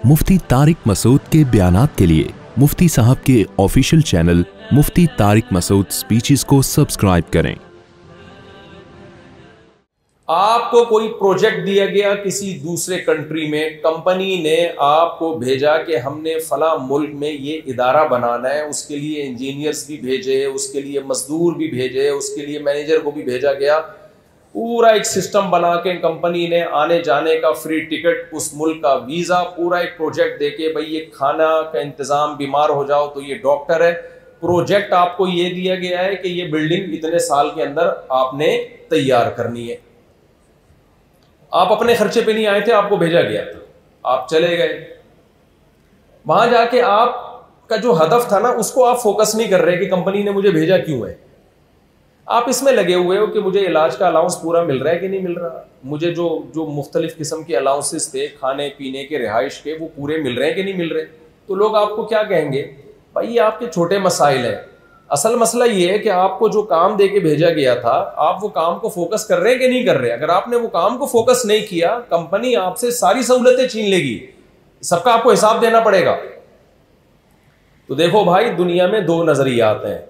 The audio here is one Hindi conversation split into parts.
मुफ्ती तारिक मसूद के बयानात के लिए मुफ्ती साहब के ऑफिशियल चैनल मुफ्ती तारिक मसूद स्पीचेस को सब्सक्राइब करें। आपको कोई प्रोजेक्ट दिया गया किसी दूसरे कंट्री में, कंपनी ने आपको भेजा कि हमने फला मुल्क में ये इदारा बनाना है, उसके लिए इंजीनियर्स भी भेजे, उसके लिए मजदूर भी भेजे, उसके लिए मैनेजर को भी भेजा गया। पूरा एक सिस्टम बना के कंपनी ने आने जाने का फ्री टिकट, उस मुल्क का वीज़ा, पूरा एक प्रोजेक्ट देके भाई ये खाना का इंतज़ाम, बीमार हो जाओ तो ये डॉक्टर है। प्रोजेक्ट आपको ये दिया गया है कि ये बिल्डिंग इतने साल के अंदर आपने तैयार करनी है। आप अपने खर्चे पे नहीं आए थे, आपको भेजा गया था, आप चले गए। वहां जाके आपका जो हदफ था ना, उसको आप फोकस नहीं कर रहे कि कंपनी ने मुझे भेजा क्यों है। आप इसमें लगे हुए हो कि मुझे इलाज का अलाउंस पूरा मिल रहा है कि नहीं मिल रहा, मुझे जो मुख्तलिफ किस्म के अलाउंसेस थे खाने पीने के, रिहाइश के, वो पूरे मिल रहे हैं कि नहीं मिल रहे। तो लोग आपको क्या कहेंगे, भाई ये आपके छोटे मसाइल हैं। असल मसला ये है कि आपको जो काम दे के भेजा गया था, आप वो काम को फोकस कर रहे हैं कि नहीं कर रहे। अगर आपने वो काम को फोकस नहीं किया, कंपनी आपसे सारी सहूलतें छीन लेगी, सबका आपको हिसाब देना पड़ेगा। तो देखो भाई, दुनिया में दो नजरियात हैं,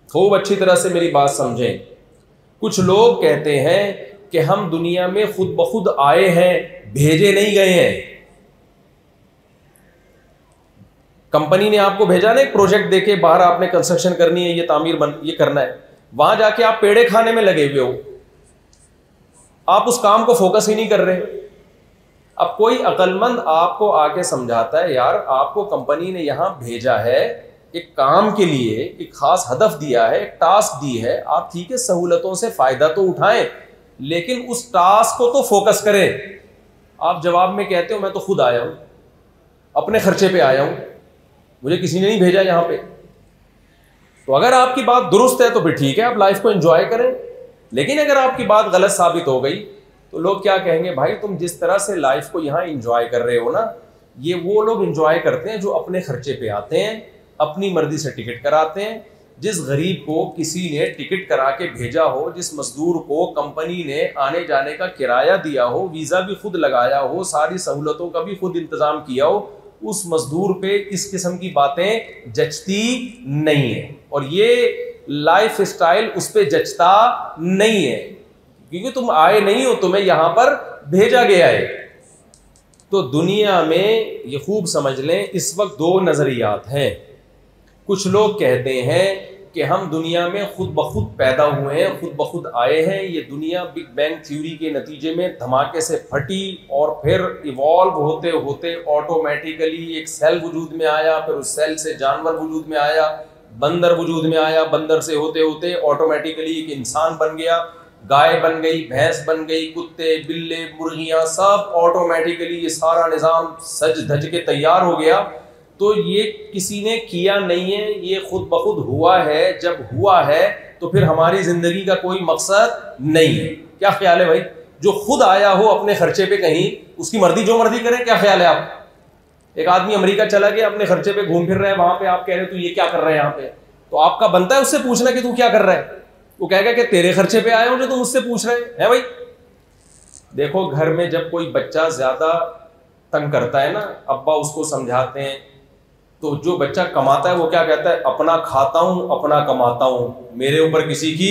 खूब अच्छी तरह से मेरी बात समझें। कुछ लोग कहते हैं कि हम दुनिया में खुद ब खुद आए हैं, भेजे नहीं गए हैं। कंपनी ने आपको भेजा ना एक प्रोजेक्ट देके, बाहर आपने कंस्ट्रक्शन करनी है, ये तामीर ये करना है, वहां जाके आप पेड़े खाने में लगे हुए हो, आप उस काम को फोकस ही नहीं कर रहे। अब कोई अक्लमंद आपको आके समझाता है, यार आपको कंपनी ने यहां भेजा है एक काम के लिए, एक खास हदफ दिया है, एक टास्क दी है, आप ठीक है सहूलतों से फायदा तो उठाएं, लेकिन उस टास्क को तो फोकस करें। आप जवाब में कहते हो मैं तो खुद आया हूं, अपने खर्चे पे आया हूं, मुझे किसी ने नहीं भेजा यहां पे। तो अगर आपकी बात दुरुस्त है तो फिर ठीक है, आप लाइफ को एंजॉय करें। लेकिन अगर आपकी बात गलत साबित हो गई तो लोग क्या कहेंगे, भाई तुम जिस तरह से लाइफ को यहां एंजॉय कर रहे हो ना, ये वो लोग एंजॉय करते हैं जो अपने खर्चे पे आते हैं, अपनी मर्जी से टिकट कराते हैं। जिस गरीब को किसी ने टिकट करा के भेजा हो, जिस मजदूर को कंपनी ने आने जाने का किराया दिया हो, वीजा भी खुद लगाया हो, सारी सहूलतों का भी खुद इंतजाम किया हो, उस मजदूर पे इस किस्म की बातें जचती नहीं है। और ये लाइफ स्टाइल उस पे जचता नहीं है, क्योंकि तुम आए नहीं हो, तुम्हें यहां पर भेजा गया है। तो दुनिया में ये खूब समझ लें, इस वक्त दो नजरियात हैं। कुछ लोग कहते हैं कि हम दुनिया में खुद ब खुद पैदा हुए हैं, खुद ब खुद आए हैं, ये दुनिया बिग बैंग थ्योरी के नतीजे में धमाके से फटी और फिर इवॉल्व होते होते ऑटोमेटिकली एक सेल वजूद में आया, फिर उस सेल से जानवर वजूद में आया, बंदर वजूद में आया, बंदर से होते होते ऑटोमेटिकली एक इंसान बन गया, गाय बन गई, भैंस बन गई, कुत्ते, बिल्ले, मुर्गियां, सब ऑटोमेटिकली ये सारा निज़ाम सज धज के तैयार हो गया। तो ये किसी ने किया नहीं है, ये खुद ब खुद हुआ है। जब हुआ है तो फिर हमारी जिंदगी का कोई मकसद नहीं है। क्या ख्याल है भाई, जो खुद आया हो अपने खर्चे पे कहीं, उसकी मर्जी जो मर्जी करे, क्या ख्याल है आप? एक आदमी अमेरिका चला गया, अपने खर्चे पे घूम फिर रहा है, वहां पे आप कह रहे हो तू ये क्या कर रहा है यहाँ पे, तो आपका बनता है उससे पूछना कि तू क्या कर रहा है। वो कहेगा कि तेरे खर्चे पे आया हूं जो तुम मुझसे पूछ रहे हैं भाई। देखो, घर में जब कोई बच्चा ज्यादा तंग करता है ना, अब्बा उसको समझाते हैं, तो जो बच्चा कमाता है वो क्या कहता है, अपना खाता हूं, अपना कमाता हूं, मेरे ऊपर किसी की,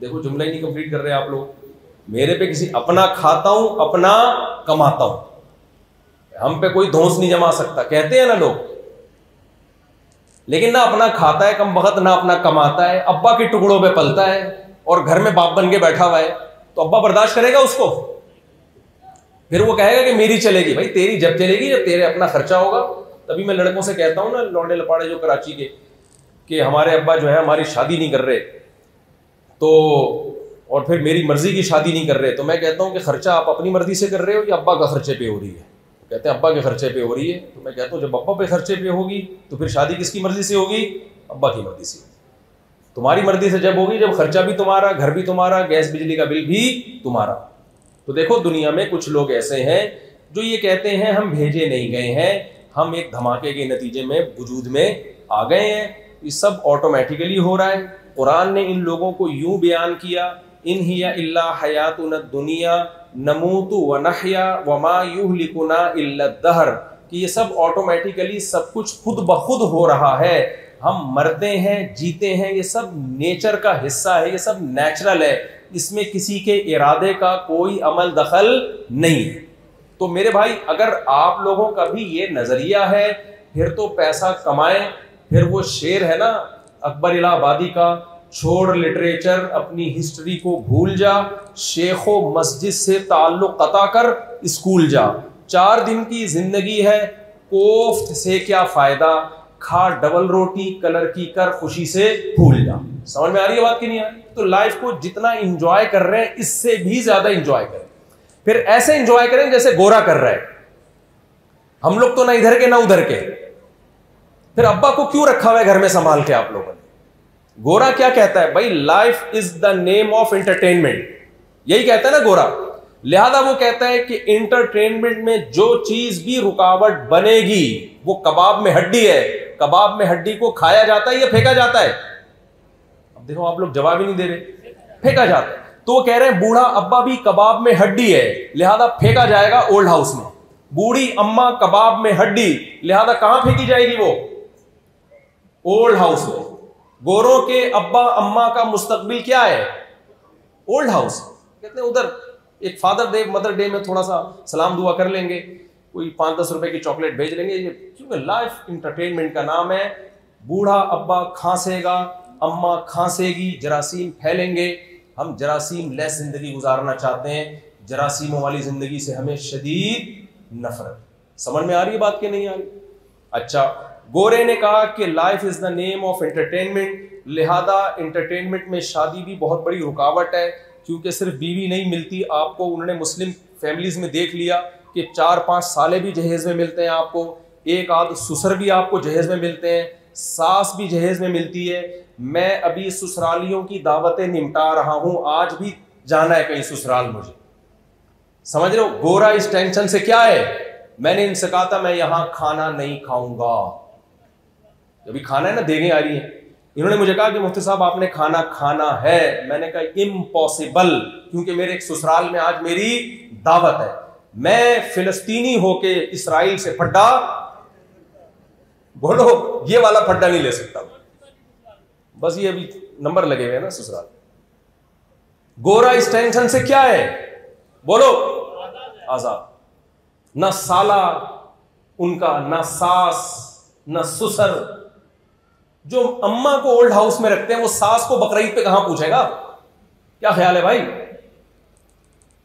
देखो जुमला ही नहीं कंप्लीट कर रहे आप लोग, मेरे पे किसी, अपना खाता हूं, अपना कमाता हूं, हम पे कोई धौंस नहीं जमा सकता, कहते हैं ना लोग। लेकिन ना अपना खाता है कम वक्त, ना अपना कमाता है, अब्बा के टुकड़ों पे पलता है और घर में बाप बन के बैठा हुआ है, तो अब्बा बर्दाश्त करेगा उसको? फिर वो कहेगा कि मेरी चलेगी। भाई तेरी जब चलेगी जब तेरे अपना खर्चा होगा। तभी मैं लड़कों से कहता हूं ना, लौंडे लपाड़े जो कराची के, कि हमारे अब्बा जो है हमारी शादी नहीं कर रहे, तो और फिर मेरी मर्जी की शादी नहीं कर रहे, तो मैं कहता हूं कि खर्चा आप अपनी मर्जी से कर रहे हो या अब्बा का खर्चे पे हो रही है? कहते हैं अब्बा के खर्चे पे हो रही है। तो मैं कहता हूं जब अब्बा पे खर्चे पे होगी तो फिर शादी किसकी मर्जी से होगी? अब्बा की मर्जी से। तुम्हारी मर्जी से जब होगी, जब खर्चा भी तुम्हारा, घर भी तुम्हारा, गैस बिजली का बिल भी तुम्हारा। तो देखो, दुनिया में कुछ लोग ऐसे हैं जो ये कहते हैं हम भेजे नहीं गए हैं, हम एक धमाके के नतीजे में वजूद में आ गए हैं, ये सब ऑटोमेटिकली हो रहा है। कुरान ने इन लोगों को यूं बयान किया, इन हिया इल्ला हयातुन दुनिया, नमूतु व नहया व मा युहलिकुना इल्ला दहर, कि ये सब ऑटोमेटिकली सब कुछ खुद ब खुद हो रहा है। हम मरते हैं, जीते हैं, ये सब नेचर का हिस्सा है, ये सब नेचुरल है, इसमें किसी के इरादे का कोई अमल दखल नहीं है। तो मेरे भाई, अगर आप लोगों का भी ये नजरिया है, फिर तो पैसा कमाएं। फिर वो शेर है ना अकबर इलाहाबादी का, छोड़ लिटरेचर, अपनी हिस्ट्री को भूल जा, शेखो मस्जिद से ताल्लुक कता कर, स्कूल जा। 4 दिन की जिंदगी है, कोफ्त से क्या फायदा, खा डबल रोटी, कलर की कर, खुशी से भूल जा। समझ में आ रही है बात कि नहीं आ रही? तो लाइफ को जितना एंजॉय कर रहे हैं, इससे भी ज्यादा एंजॉय करें। फिर ऐसे एंजॉय करें जैसे गोरा कर रहा है। हम लोग तो ना इधर के ना उधर के। फिर अब्बा को क्यों रखा हुआ है घर में संभाल के आप लोगों ने? गोरा क्या कहता है भाई, life is the name of entertainment, यही कहता है ना गोरा। लिहाजा वो कहता है कि एंटरटेनमेंट में जो चीज भी रुकावट बनेगी वो कबाब में हड्डी है। कबाब में हड्डी को खाया जाता है या फेंका जाता है? अब देखो आप लोग जवाब ही नहीं दे रहे। फेंका जाता है। तो वो कह रहे हैं बूढ़ा अब्बा भी कबाब में हड्डी है, लिहाजा फेंका जाएगा ओल्ड हाउस में। बूढ़ी अम्मा कबाब में हड्डी, लिहाजा कहां फेंकी जाएगी वो? ओल्ड हाउस में। गोरों के अब्बा अम्मा का मुस्तकबिल क्या है? Old house. कहते हैं उधर एक फादर डे मदर डे में थोड़ा सा सलाम दुआ कर लेंगे, कोई 5-10 रुपए की चॉकलेट भेज लेंगे, क्योंकि लाइफ इंटरटेनमेंट का नाम है। बूढ़ा अब्बा खांसेगा, अम्मा खांसेगी, जरासीम फैलेंगे। हम जरासीम लेस जिंदगी गुजारना चाहते हैं, जरासीमों वाली जिंदगी से हमें शदीद नफरत। समझ में आ रही है बात कि नहीं आ रही? अच्छा, गोरे ने कहा कि life is the name of entertainment, लिहाजा एंटरटेनमेंट में शादी भी बहुत बड़ी रुकावट है, क्योंकि सिर्फ बीवी नहीं मिलती आपको। उन्होंने मुस्लिम फैमिलीज में देख लिया कि 4-5 साले भी जहेज में मिलते हैं आपको, एक आध ससुर भी आपको जहेज में मिलते हैं, सास भी जहेज में मिलती है। मैं अभी ससुरालियों की दावतें निपटा रहा हूं, आज भी जाना है कहीं ससुराल मुझे। समझ रहे हो? गोरा इस टेंशन से क्या है, मैंने इनसे कहा था मैं यहां खाना नहीं खाऊंगा। अभी खाना है ना, देखें आ रही है। इन्होंने मुझे कहा कि मुफ्ती साहब आपने खाना खाना है। मैंने कहा इम्पॉसिबल, क्योंकि मेरे एक ससुराल में आज मेरी दावत है। मैं फिलिस्तीनी होके इसराइल से फड्डा, बोलो, ये वाला फड्डा नहीं ले सकता। बस ये अभी नंबर लगे हुए हैं ना ससुराल। गोरा इस टेंशन से क्या है, बोलो, आजाद। ना साला उनका, ना सास, ना ससुर। जो अम्मा को ओल्ड हाउस में रखते हैं, वो सास को बकरीद पे कहां पूछेगा? क्या ख्याल है भाई?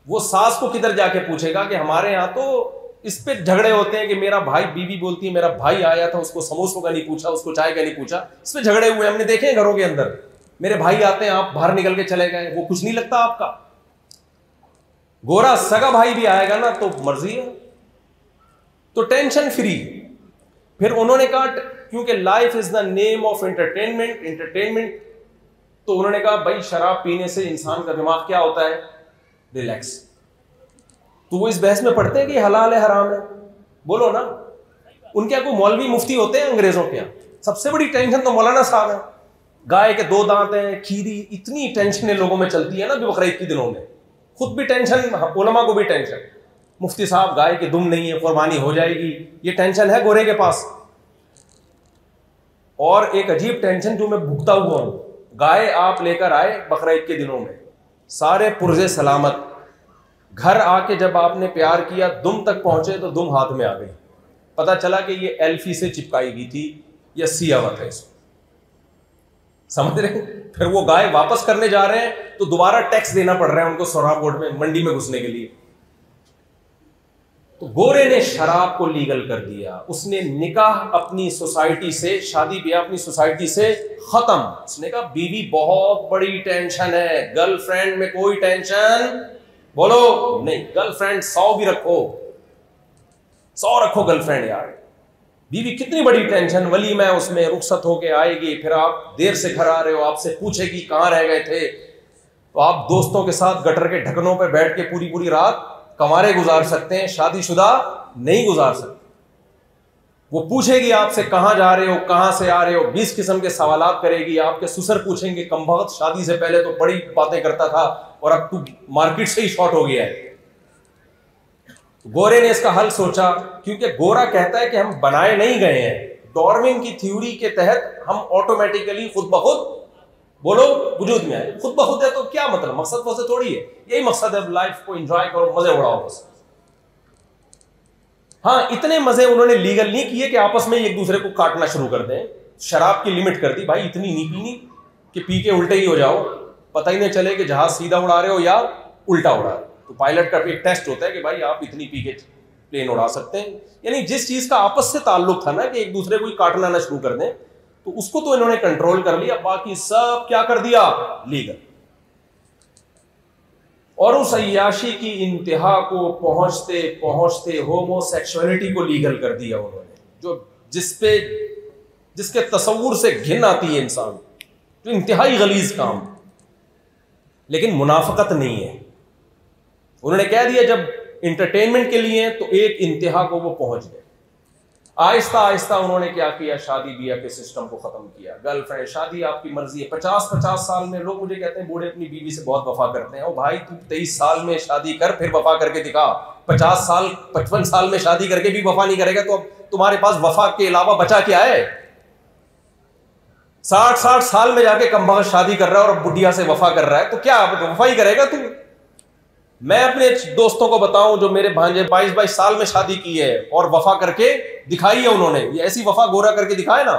वो सास को किधर जाके पूछेगा? कि हमारे यहां तो इस पे झगड़े होते हैं कि मेरा भाई, बीवी बोलती है मेरा भाई आया था, उसको समोसों का नहीं पूछा, उसको चाय का नहीं पूछा। इस पे झगड़े हुए हमने देखे हैं घरों के अंदर। मेरे भाई आते हैं, आप बाहर निकल के चले गए, वो कुछ नहीं लगता आपका? गोरा सगा भाई भी आएगा ना तो मर्जी है, तो टेंशन फ्री। फिर उन्होंने कहा क्योंकि life is the name of entertainment, तो उन्होंने कहा भाई शराब पीने से इंसान का दिमाग क्या होता है? रिलैक्स। तो वो इस बहस में पढ़ते हैं कि हलाल है हराम है, बोलो ना। उनके यहाँ कोई मौलवी मुफ्ती होते हैं अंग्रेजों के यहाँ? सबसे बड़ी टेंशन तो मौलाना साहब है। गाय के 2 दांत हैं, खीरी, इतनी टेंशन लोगों में चलती है ना बकरीद के दिनों में। खुद भी टेंशन, उलमा को भी टेंशन, मुफ्ती साहब गाय की दुम नहीं है, कुर्बानी हो जाएगी, ये टेंशन है गोरे के पास। और एक अजीब टेंशन जो मैं भुगता हुआ हूं, गाय आप लेकर आए बकरीद के दिनों में, सारे पुरजे सलामत, घर आके जब आपने प्यार किया, दुम तक पहुंचे तो दुम हाथ में आ गई। पता चला कि ये एल्फी से चिपकाई गई थी या सियावत है इसको, समझ रहे? फिर वो गाय वापस करने जा रहे हैं तो दोबारा टैक्स देना पड़ रहा है उनको सोहरा बोर्ड में, मंडी में घुसने के लिए। तो गोरे ने शराब को लीगल कर दिया। उसने निकाह अपनी सोसाइटी से, शादी ब्याह अपनी सोसाइटी से खत्म। उसने कहा बीवी बहुत बड़ी टेंशन है, गर्लफ्रेंड में कोई टेंशन, बोलो नहीं। गर्लफ्रेंड 100 भी रखो, 100 रखो गर्लफ्रेंड यार, बीवी कितनी बड़ी टेंशन। वलीमा है, उसमें रुखसत होके आएगी, फिर आप देर से घर आ रहे हो, आपसे पूछेगी कहां रह गए थे, तो आप दोस्तों के साथ गटर के ढकनों पे बैठ के पूरी पूरी रात कंवारे गुजार सकते हैं, शादीशुदा नहीं गुजार सकते। वो पूछेगी आपसे कहां जा रहे हो, कहां से आ रहे हो, 20 किस्म के सवालात करेगी। आपके ससुर पूछेंगे कमबख्त शादी से पहले तो बड़ी बातें करता था और अब तू मार्केट से ही शॉर्ट हो गया है, गोरे ने इसका हल सोचा, क्योंकि गोरा कहता है कि हम बनाए नहीं गए हैं, डार्विन की थ्योरी के तहत हम ऑटोमेटिकली खुद ब खुद बोलो वजूद में आए। खुद ब खुद है तो क्या मतलब, मकसद वैसे थोड़ी है, यही मकसद है, लाइफ को एंजॉय करो, मजे उड़ाओ बस। हाँ, इतने मजे उन्होंने लीगल नहीं किए कि आपस में एक दूसरे को काटना शुरू कर दें। शराब की लिमिट कर दी भाई, इतनी नहीं पीनी कि पी के उल्टे ही हो जाओ, पता ही नहीं चले कि जहाज सीधा उड़ा रहे हो या उल्टा उड़ा रहे हो। तो पायलट का एक टेस्ट होता है कि भाई आप इतनी पी के प्लेन उड़ा सकते हैं। यानी जिस चीज का आपस से ताल्लुक था ना कि एक दूसरे को ही काटना ना शुरू कर दें, तो उसको तो इन्होंने कंट्रोल कर लिया, बाकी सब क्या कर दिया, लीगल। और उस अय्याशी की इंतहा को पहुंचते पहुंचते होमोसेक्सुअलिटी को लीगल कर दिया उन्होंने, जो जिसके तसव्वुर से घिन आती है इंसान, जो इंतहाई गलीज काम, लेकिन मुनाफकत नहीं है। उन्होंने कह दिया जब इंटरटेनमेंट के लिए तो एक इंतहा को वो पहुंच गए। आहिस्ता आहिस्ता उन्होंने क्या किया, शादी ब्याह के सिस्टम को खत्म किया। गर्लफ्रेंड, शादी आपकी मर्जी है। 50-50 साल में लोग मुझे कहते हैं बूढ़े अपनी बीवी से बहुत वफा करते हैं। ओ भाई, तू 23 साल में शादी कर, फिर वफा करके दिखा। 50 साल 55 साल में शादी करके भी वफा नहीं करेगा तो अब तुम्हारे पास वफा के अलावा बचा क्या है? 60 साल में जाके कमबख्त शादी कर रहा है और बुढ़िया से वफा कर रहा है, तो क्या वफा ही करेगा तू? मैं अपने दोस्तों को बताऊं जो मेरे भांजे 22-22 साल में शादी की है और वफा करके दिखाई है उन्होंने, ये ऐसी वफा गोरा करके दिखाए ना।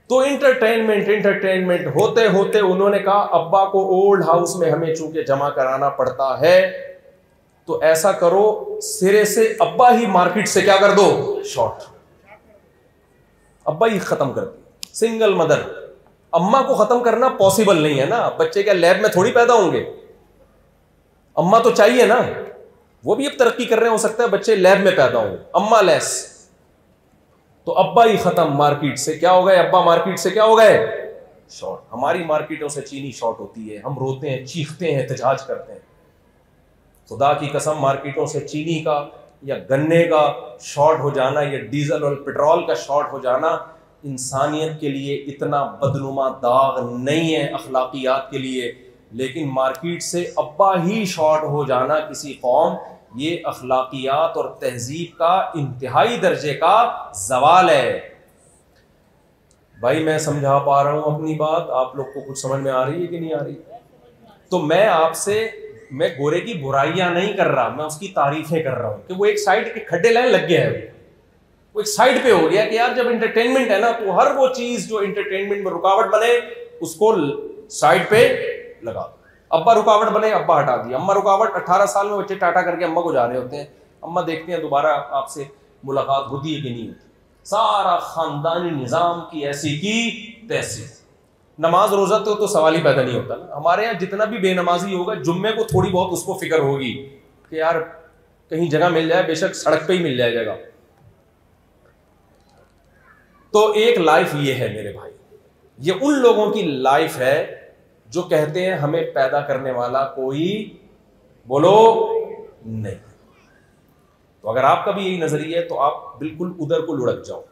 तो इंटरटेनमेंट होते होते उन्होंने कहा अब्बा को ओल्ड हाउस में हमें चूंकि जमा कराना पड़ता है, तो ऐसा करो सिरे से अब्बा ही मार्केट से क्या कर दो, शॉर्ट, अब्बा ही खत्म कर दो। सिंगल मदर, अम्मा को खत्म करना पॉसिबल नहीं है ना। बच्चे क्या लैब में थोड़ी पैदा होंगे, अम्मा तो चाहिए ना। वो भी अब तरक्की कर रहे हैं, हो सकता है बच्चे लैब में पैदा हों, अम्मा लेस। तो अब्बा ही खत्म, मार्केट से क्या हो गए, अब्बा मार्केट से क्या हो गए, शॉर्ट। हमारी मार्केटों से चीनी शॉर्ट होती है, हम रोते हैं, चीखते हैं, एहतजाज करते हैं। खुदा की कसम, मार्केटों से चीनी का या गन्ने का शॉर्ट हो जाना या डीजल और पेट्रोल का शॉर्ट हो जाना इंसानियत के लिए इतना बदनुमा दाग नहीं है, अखलाकियात के लिए। लेकिन मार्केट से अब्बा ही शॉर्ट हो जाना किसी कौम, ये अखलाकियात और तहजीब का इंतहाई दर्जे का जवाल है। भाई मैं समझा पा रहा हूं अपनी बात, आप लोग को कुछ समझ में आ रही है कि नहीं आ रही? तो मैं गोरे की बुराइयां नहीं कर रहा, मैं उसकी तारीफें कर रहा हूं कि वो एक साइड के खड्डे लाइन लग गया है, वो एक साइड पे हो गया कि यार जब एंटरटेनमेंट है ना, तो हर वो चीज जो एंटरटेनमेंट में रुकावट बने उसको साइड पे लगा दो। अब्बा रुकावट बने, अब्बा हटा दिया। अम्मा रुकावट, 18 साल में बच्चे टाटा करके अम्मा को जा रहे होते हैं, अम्मा देखते हैं दोबारा आपसे मुलाकात होती है कि नहीं होती। सारा खानदानी निजाम की ऐसी की तैसी। नमाज रोजा तो सवाल ही पैदा नहीं होता ना। हमारे यहाँ जितना भी बेनमाजी होगा, जुम्मे को थोड़ी बहुत उसको फिक्र होगी कि यार कहीं जगह मिल जाए, बेशक सड़क पे ही मिल जाए जगह। तो एक लाइफ ये है मेरे भाई, ये उन लोगों की लाइफ है जो कहते हैं हमें पैदा करने वाला कोई बोलो नहीं। तो अगर आपका भी यही नजरिया है तो आप बिल्कुल उधर को लुढ़क जाओ।